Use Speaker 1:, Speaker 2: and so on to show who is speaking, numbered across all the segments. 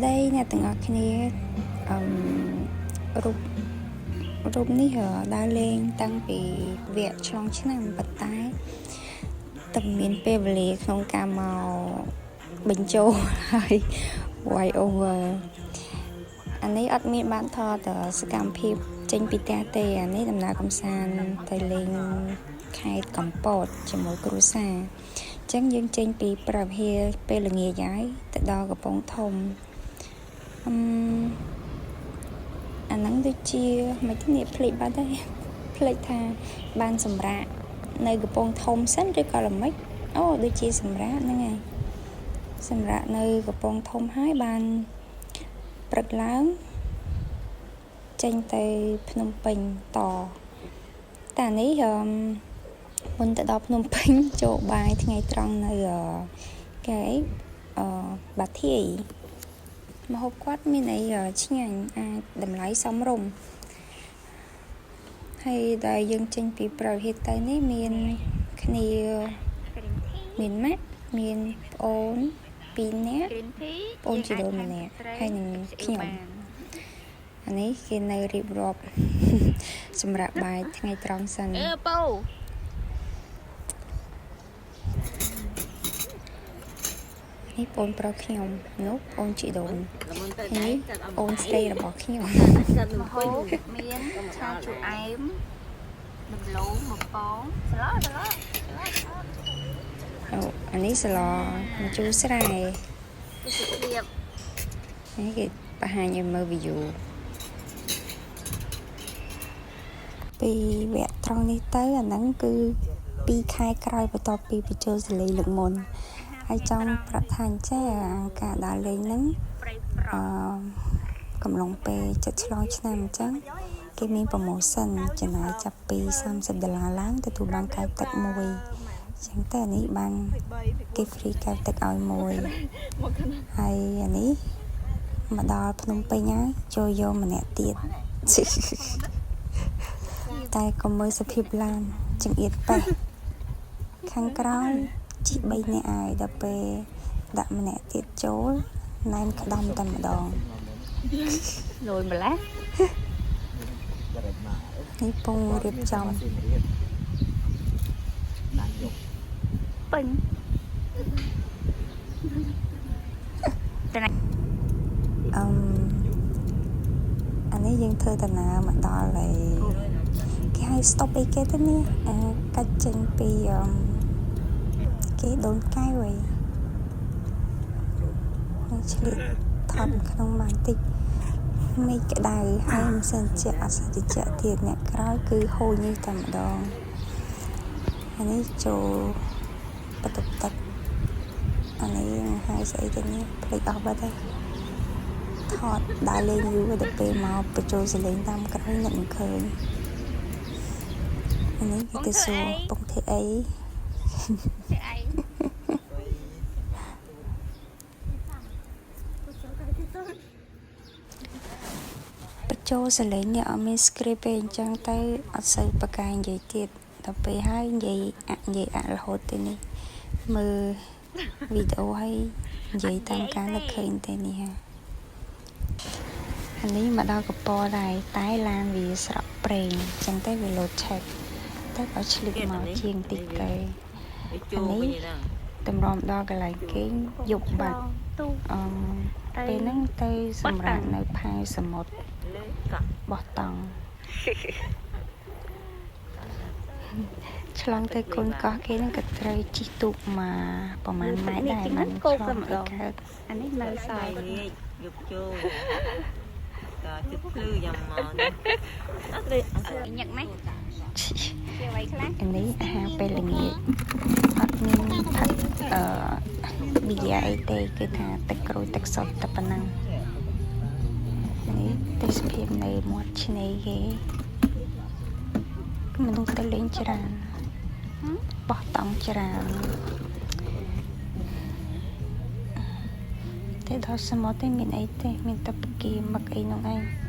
Speaker 1: đây nè từng ngọc kia rụp ní hở đa lên tăng vì việc trong chức năng bật tái tầm miền P về lì không cà màu bình châu hay way over anh ấy admit miền bán thọ từ sự cảm phim trên pita tê anh ấy làm nào công sản tay lên khai cầm bột cho mỗi cú xa chẳng những trên pi bờ hè pe là nghề giải từ đó gặp bóng thông anh nắng đôi chia mấy cái niệm plei ba đây plei tha ban sầm rạ nơi gặp bóng thông sẵn rồi coi là mấy đôi chia sầm rạ nữa ngày sầm rạ nơi gặp bóng thông hai ban bật lớn trên tay Phnom Penh tỏ ta ní mình tại đó Phnom Penh chỗ bài thì ngày trăng này cái bà thị mà hộp quát mình này chính ảnh đầm lái sóng rồng hay đại dân trên bị bảo hiện tại này miền miền mát miền ôn pin nét ôn chỉ đôi mình nè hay những khi nhỏ anh ấy khi nơi rịp rộp xâm rạp bài ngày trăng sânនេះបងប្រុសខ្ញុំនោះបងជីដូននេះបងស្រីរបស់ខ្ញុំមហូបមានឆាជូអែមដំឡូងមកប៉ងស្លោអានេះស្លោមកជូរស្រែនេះគេបង្ហាញឲ្យមើល view ពីវគ្គត្រង់នេះទៅអាហ្នឹងគឺ2ខែក្រោយបន្ទាប់ពីបញ្ចូលសលេងលើកមុនហើយចង់ប្រថានចេះការដើរលេងហ្នឹងកំឡុងពេលចិត្តឆ្លងឆ្នាំអញ្ចឹងគេមាន promotion ចំណាយចាប់ពី$30ឡើងទទួលបានកែវទឹកមួយអញ្ចឹងតែនេះបានគេ free កែវទឹកឲ្យមួយហើយអានេះមកដល់ភ្នំពេញហើយចូលយកម្នាក់ទៀតតែក៏មើលសភាពឡានចង្អៀតប៉េះខាងក្រោយជី3នាក់ហើយដល់ពេលដាក់ម្នាក់ទៀតចូលណែនក្តំតែម្ដងលយម្លេះនេះពងរៀបចំពេញអានេះយើងធ្វើដំណើរមកដល់ហើយគេឲ្យ stop អីគេទៅនេះកាច់ចេញពីគេដូនកែវហើយឆ្លៀតថតក្នុងបានតិចមេឃក្តៅហើយមិនសិនជាអសតិចទៀតអ្នកក្រោយគឺហូរនេះតែម្ដងអានេះចូលបតុបទឹកអានេះហើយស្អីទៅនេះភ្លេចអស់បាត់ហើយថតដើរលេងយូរដល់ពេលមកបញ្ចូលសលេងតាមក្រោយអ្នកមិនឃើញអានេះគេទៅសួរពុកធ្វើអីបញ្ចូលសលេងនេះអត់មាន script ទេអញ្ចឹងទៅអត់សូវបកកាយនិយាយទៀតដល់ពេលហើយនិយាយរហូតទៅនេះមើលវីដេអូហើយនិយាយតាមការនឹកឃើញទេនេះហាអានេះមកដល់កពរដែរតែឡានវាស្រក់ប្រេងអញ្ចឹងទៅវា load check ទៅឲ្យឆ្លៀតមកជាងតិចទៅអានេះតម្រាំដល់កន្លែងគេងយប់បាត់ពេលហ្នឹងទៅសម្រាប់នៅផែសមុទ្របោះតង់ឆ្លងទៅកូនកោះគេហ្នឹងក៏ត្រូវជិះទូកមកប្រហែលម៉ែត្រដែរបានឆ្លងទៅកើតអានេះនៅសល់យប់ចូលតើចិត្តភ្លឺយ៉ាងមកអត់ទេញឹកម៉េចជាអ្វីខ្លះអានេះអាហារពេលល្ងាចអត់មានផឹកប៊ីយ៉ាអីទេគឺថាទឹកក្រូចទឹកសុទ្ធតែប៉ុណ្ណឹងនេះទេសភាពនៅមាត់ឆ្នេរគេមនុស្សទៅលេងច្រើនបោះតង់ច្រើនតែដល់សមុទ្រទេមានអីទេមានតែផ្កាមឹកអីនោះឯង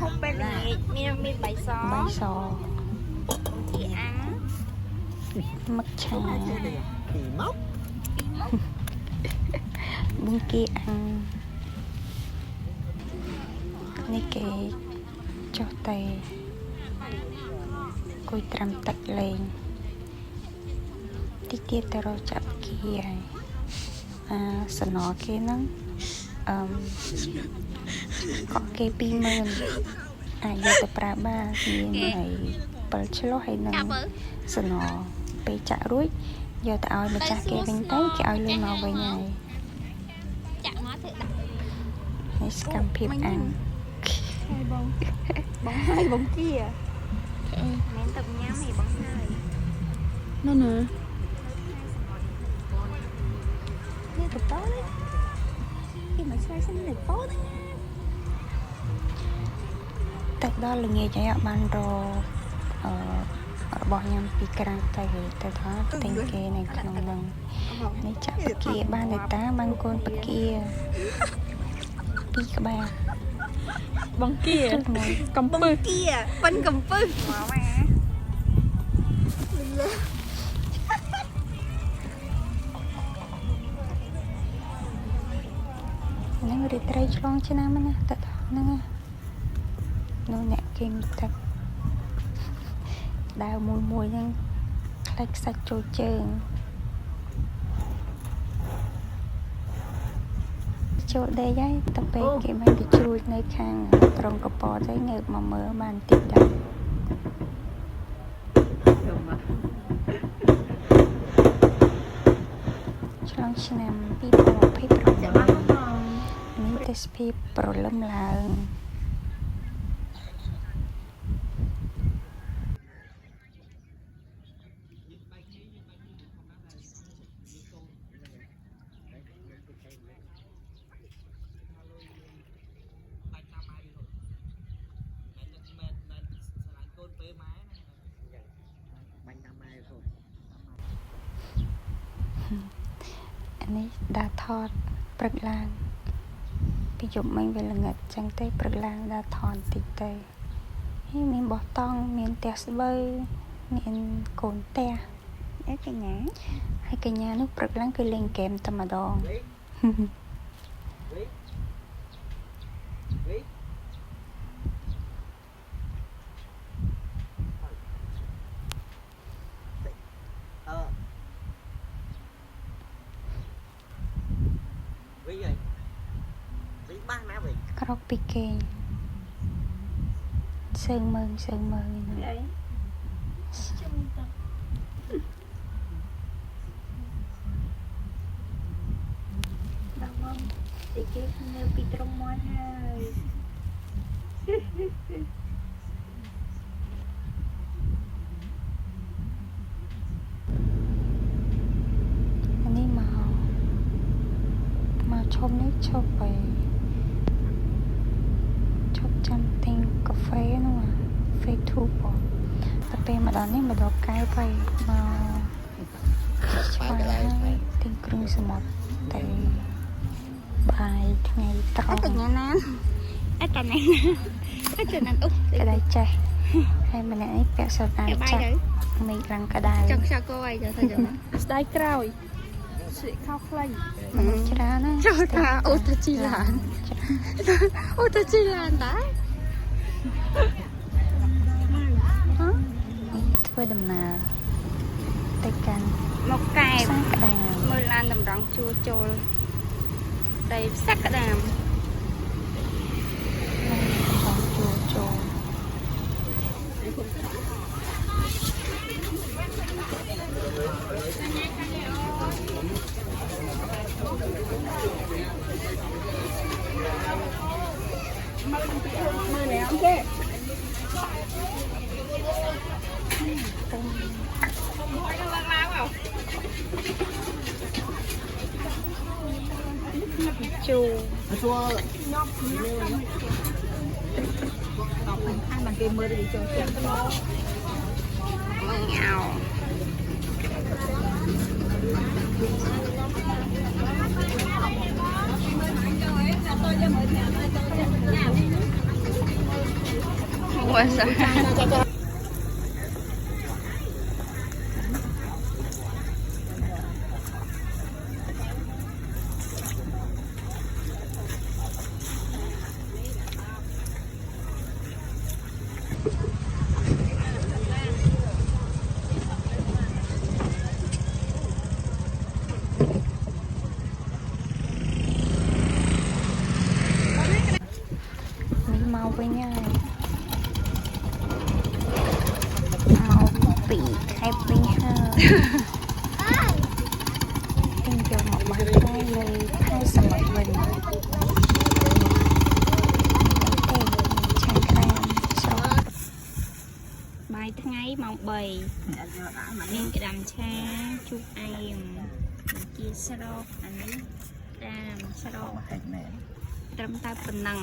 Speaker 1: ហូបពេលល្ងាចមាន bảy sò chị ăn mắc trà bún kia ăn này cái cho tay cùi trầm tạch lên tí kia ta rồi chạm kia sờ nó kia nó có cái pin mơn giờ tập ra ba thì này bật chlo hay nâng sờ nó bị chạ ruồi giờ tạo mà chạ cái bánh tay cái lên màu về này này scam phim ăn
Speaker 2: bóng hai bóng kia
Speaker 1: nén tập nhám thì bóng hai
Speaker 2: nó nè
Speaker 1: นี่ถูกต้องเลยที่มาช่วยฉันหนึ่งโป๊ะนะแต่ดอลเลยใจอ่ะมันรอบอกยังปีกลางใจแต่ท้าเต็งเกในขนมดังนี่จับปะเกียบ้านในตาบางคนปะเกียปีกระบา
Speaker 2: bóng kia cầm
Speaker 1: bóng
Speaker 2: pư
Speaker 1: kia bánh cầm pư mà nó người trai chong cho nam nè tao nó nghe nó nè kim thật đào mùi mùi nhưng lạch sạch trôi trơn chỗ đây ấy tập về cái máy bị chui nơi khang trong cặp bò thấy ngược mà mở bàn tịt đập trong năm peopleนี่แต่พี่โปรเริ่มลาอันนี้ดาทอดปรึกลางไปหยุดมันเวลาเงิดจังเต้ปรึกลางดาทอนติดเตยให้มีบอต้องมีเตสเบอร์มีโกนเตะให้กันยานุปรึกลางคือเล่นเกมธรรมดองครอกปีเกงเซิงเมืองนี่บางวันปีเกงเนื้อปีตรงม้วนเลยอันนี้มาชมนี่ชมไปจำติงกาแฟนู่นเฟซทูบอแต่เป็นมาตอนนี้มาดอกไก่ไปมาช่วยติงกรุงสมุทรแต่บายไงตรงแต่เนี้ยนะไอ้ตอนนี้ไอ้จุดนั้นอุ๊บกระไดใจให้มันไอ้แปะสดน้ำจัดมีรังกระไดจังชาโก้ไอ้จะใส่จังสไตล์กราวสีข้าวคล้ายมันจะได้นะเจ้าตาโอตาจิลานโอตาจิลานตาធ្វើដំណើរទៅកាន់មកកែបសក្តាមើលឡានតម្រង់ជួចូលទៅសក្តាតម្រង់ជួចូលมือแล้วโอเคจูตัวตอบเป็นข้างมันเกมเมอร์ดีจังไม่เอา
Speaker 2: mua sao
Speaker 1: មកវិញហើយមកពីខេបវិញហើយទិញយកមកបាត់ហើយលើខែសមុទ្រវិញទេឆាក្រាមស្រស់បាយថ្ងៃម៉ោង3មានក្តាមឆាជូរអែមជាស្រស់អានេះតាមស្រស់ត្រឹមតែប៉ុណ្ណឹង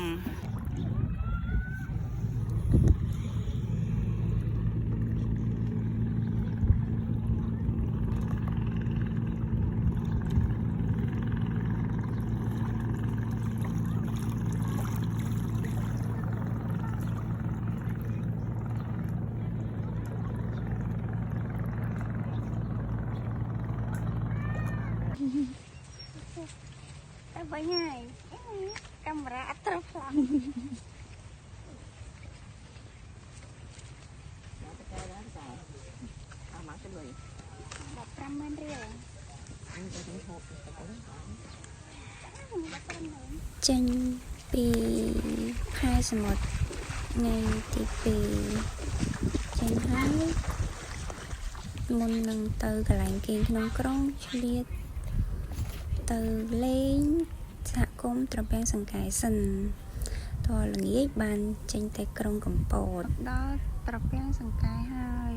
Speaker 1: Tới với ngày camera trâu lòng đọc trăm men riêu chanh pi hai sợi một ngày thì pi chanh hai môn nâng từ cả lạnh kia nông krong liệt từ lên xã công tập ban sẵn cái sân thôi là nghĩ bàn tranh tay krong cầm bột đó tập ban sẵn cái hai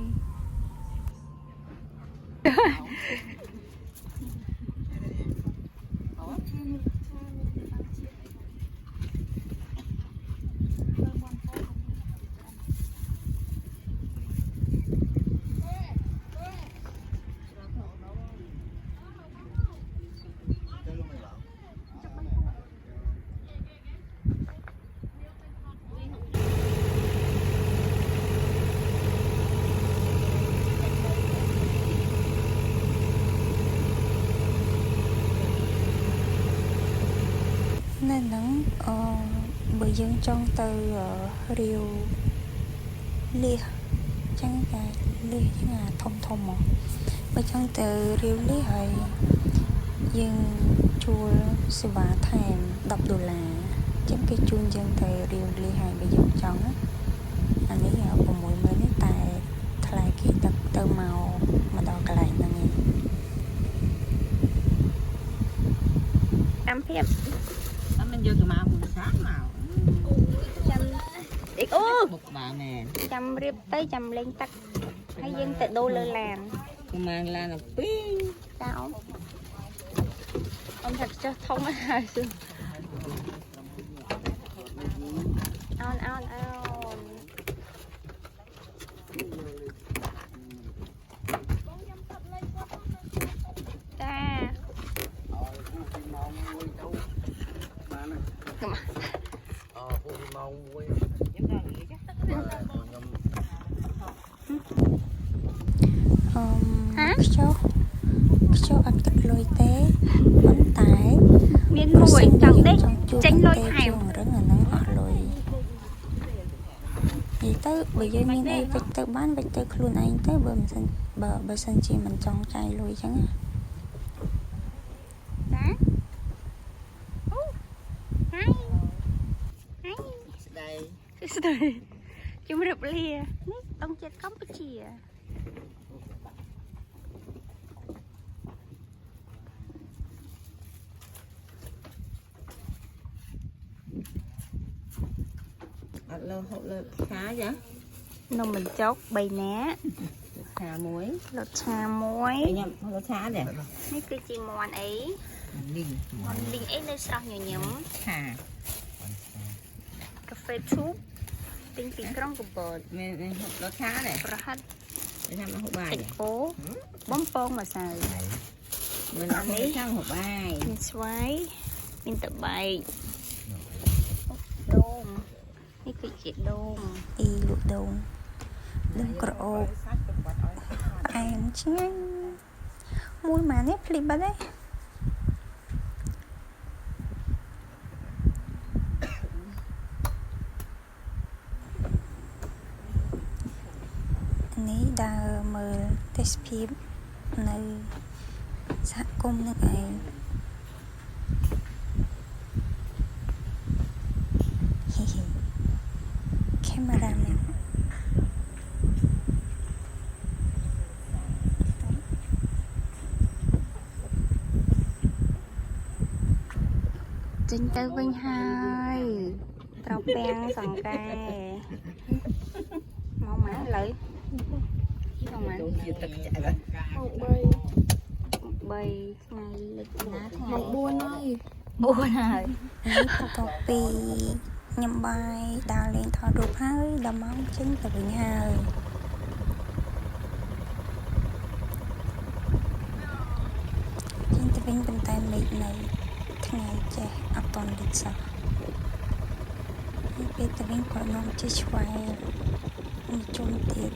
Speaker 1: nên nắng bởi dương trong từ riêu lia chẳng cái lia chẳng là thông thông mà bởi trong từ riêu lia hay dương chua sư bà thèm đọc đồ là chẳng cái chuông dân từ riêu lia hay bởi dương trong á anh ấy ở cùng mỗi mấy cái tài thay kia tập từ màu mà đo cái lại là nghe em phép
Speaker 3: mình vô cái màu mùi sáng màu bột bà nè
Speaker 1: chăm riệp tới chăm lên tắc hay dân tự đô lơ làm
Speaker 3: cái màng là nó pin
Speaker 1: sao
Speaker 2: ông thật cho thông á hai xưa
Speaker 1: on on on ta cho ăn thịt lôi té bánh tải
Speaker 2: miên mùi chẳng đấy
Speaker 1: chanh lôi thèm rất là nắng họ lôi vậy tới bây giờ miên đây vịt tới bán vịt tới luôn anh tới bờ sân chi mình trong chai lôi chẳng
Speaker 3: đây
Speaker 1: chúng được lia ông chết Campuchia
Speaker 3: lô hộp lô khá vậy
Speaker 1: nó mình chốt bầy ná
Speaker 3: trà muối
Speaker 1: lột trà muối
Speaker 3: lô khá nè
Speaker 1: mấy cái chi mòn ấy mòn linh ấy lên sau nhiều nhấm
Speaker 3: hà
Speaker 1: cà phê thuốc tinh phí trong của bột
Speaker 3: mình hộp lô khá này
Speaker 1: hết
Speaker 3: để làm hộp bài
Speaker 1: thành phố bấm phong mà xài
Speaker 3: mình làm cái sang hộp bài
Speaker 1: mình xoáy mình tự bày đôm
Speaker 2: Chị đôn
Speaker 1: y lụa đồn đừng cỡ ộp em chứ mùi mà nếp flip bà đấyនេះដើរមើលទេសភាពនៅសហគមន៍នឹងឯងកាមេរ៉ាមែនចេញទៅវិញហើយត្រពាំងសង្កែមកម៉ាឥឡូវមកម៉ា
Speaker 3: Tôi chưa tất chạy rồi.
Speaker 1: 3ថ្ងៃលេខណាថ្ងៃ
Speaker 2: 4 ហើយ
Speaker 1: 4ហើយនេះបន្ទាប់ពីញ៉ាំបាយដើរលេងថតរូបហើយដល់ម៉ោងចេញទៅវិញហើយចេញទៅវិញប៉ុន្តែមេឃនៅថ្ងៃចេះអត់តន់លិចសោះហើយពេលទៅវិញក៏នាំជាឆ្វែងមួយជុំទៀត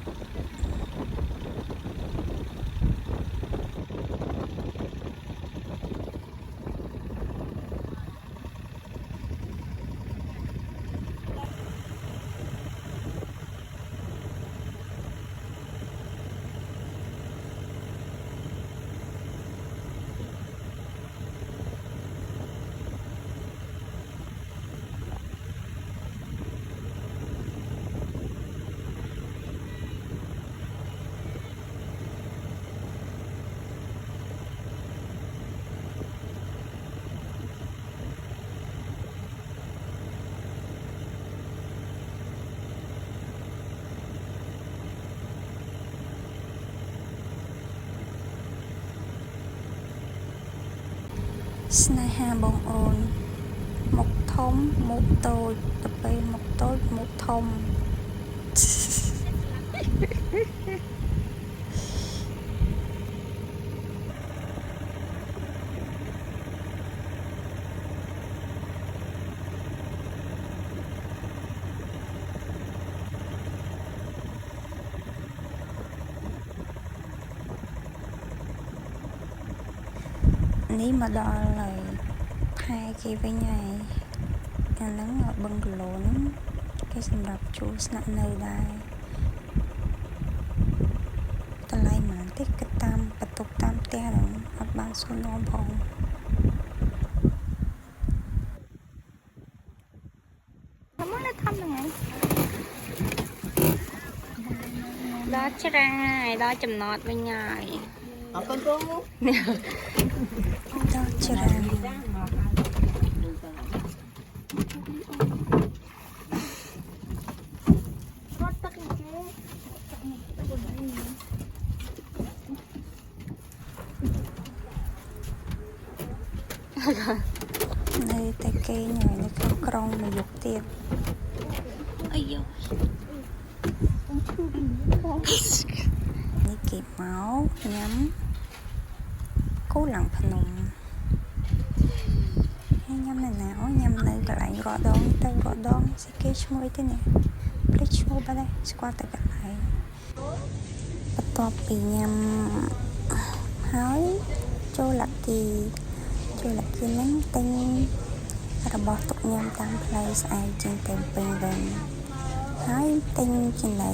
Speaker 1: ស្នេហាបងអូនមុខធំមុខតូចទៅពេលមុខតូចមុខធំនេះមកដល់ហើយផែគេវិញហើយអាហ្នឹងបឹងគីឡូហ្នឹងគេសម្រាប់ជួលស្នាក់នៅដែរតម្លៃប៉ុន្មានទេគិតតាមបន្ទប់តាមផ្ទះហ្នឹងអត់បានសួរនាំផងមកនៅថំហ្នឹងហើយដល់ច្រាយដល់ចំណតវិញហើយ
Speaker 3: Ở con cô.
Speaker 1: ដល់ច្រាយ នៅតែគេញ៉ៃនៅក្នុងក្រុងមកយកទៀតអាយនេះគេមកញ៉ាំគូឡើងភ្នំហើយញ៉ាំនៅណាអូញ៉ាំនៅកន្លែងរដងទៅរដងស្អីគេឈ្មោះអីទេនេះភ្លេចឈ្មោះបាត់ហើយស្គាល់តែកន្លែងបន្ទាប់ពីញ៉ាំហើយចូលឡាគីហ្នឹងទិញរបស់ទុកញ៉ាំតាមផ្លូវស្អែកជាងទៅពេញវិញហើយទិញចំណី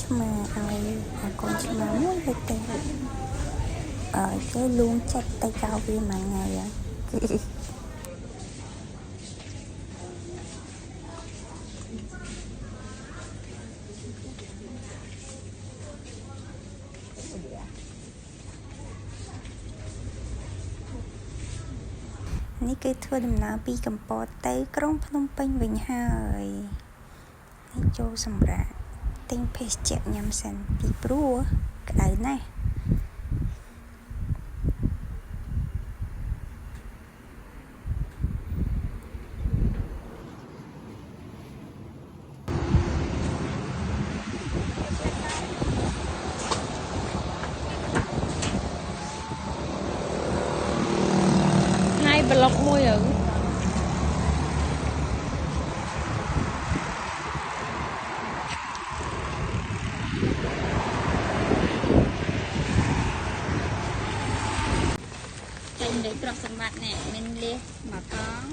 Speaker 1: ឆ្មាឲ្យអាកូនឆ្មាមួយទៅគេលួងចិត្តទៅចោលវាមួយថ្ងៃហើយនេះគឺធ្វើដំណើរពីកំពតទៅក្រុងភ្នំពេញវិញហើយនេះចូលសម្រាប់ទិញភេសជ្ជៈញ៉ាំសិនពីព្រោះក្តៅណាស់
Speaker 2: ប្លុកមួយ
Speaker 1: ទ្រព្យសម្បត្តិនេះមានលៀសមកកង់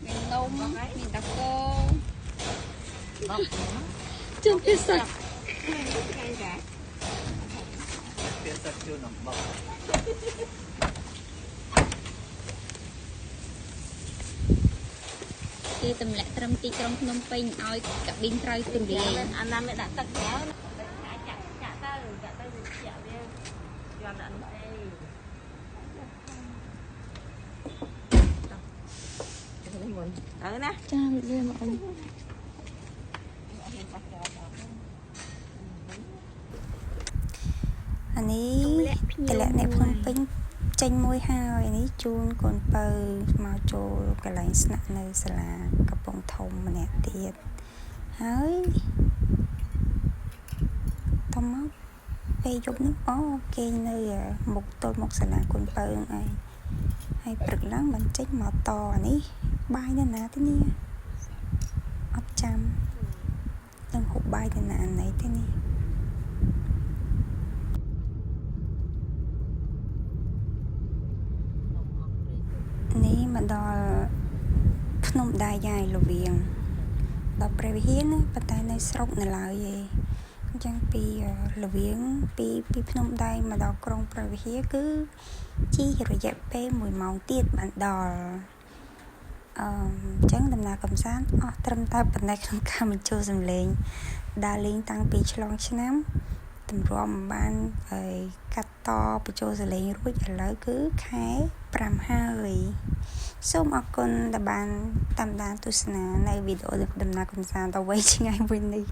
Speaker 1: មាននំមានតាកូជុំពិសេស
Speaker 3: Phía sạch chưa nằm bọc.
Speaker 1: គេទម្លាក់ត្រឹមទីក្រុងភ្នំពេញឲ្យកាប៊ីនត្រូវទូលាយ
Speaker 2: អាណាមេដាក់ទឹកក្រៅចាក់ទៅវាជាវាយកដាក់នេះអី ទៅណា
Speaker 1: ចាវាមកអីអានេះតម្លាក់អ្នកភ្នំពេញចេញមួយហើយនេះជូនកូនពៅមកចូលកន្លែងស្នាក់នៅសាលាកំពង់ធំម្នាក់ទៀតហើយតមកពេលយប់នេះអូគេនៅមុខទល់មុខសាលាកូនពៅហ្នឹងឯងហើយព្រឹកឡើងបានចេញមកតនេះបាយនៅណាទេនេះអត់ចាំនឹងហូបបាយនៅណាណីទេនេះនេះមកដល់ភ្នំដាយាយលវៀងដល់ព្រះវិហារណាប៉ុន្តែនៅស្រុកនៅឡើយឯងអញ្ចឹងពីលវៀងពីភ្នំដាយមកដល់ក្រុងព្រះវិហារគឺជីរយៈពេល1ម៉ោងទៀតបានដល់អញ្ចឹងដំណើរកំសាន្តអស់ត្រឹមតែប៉ុណ្ណេះក្នុងការបញ្ចូលសម្លេងដើរលេងតាំងពីឆ្លងឆ្នាំទម្រាំបានហើយកាត់តបញ្ចូលសម្លេងរួចឥឡូវគឺខែ5ហើយសូមអរគុណដែលបានតាមដានទស្សនានៅវីដេអូដំណើរកំសាន្តទៅវែងឆ្ងាយមួយនេះ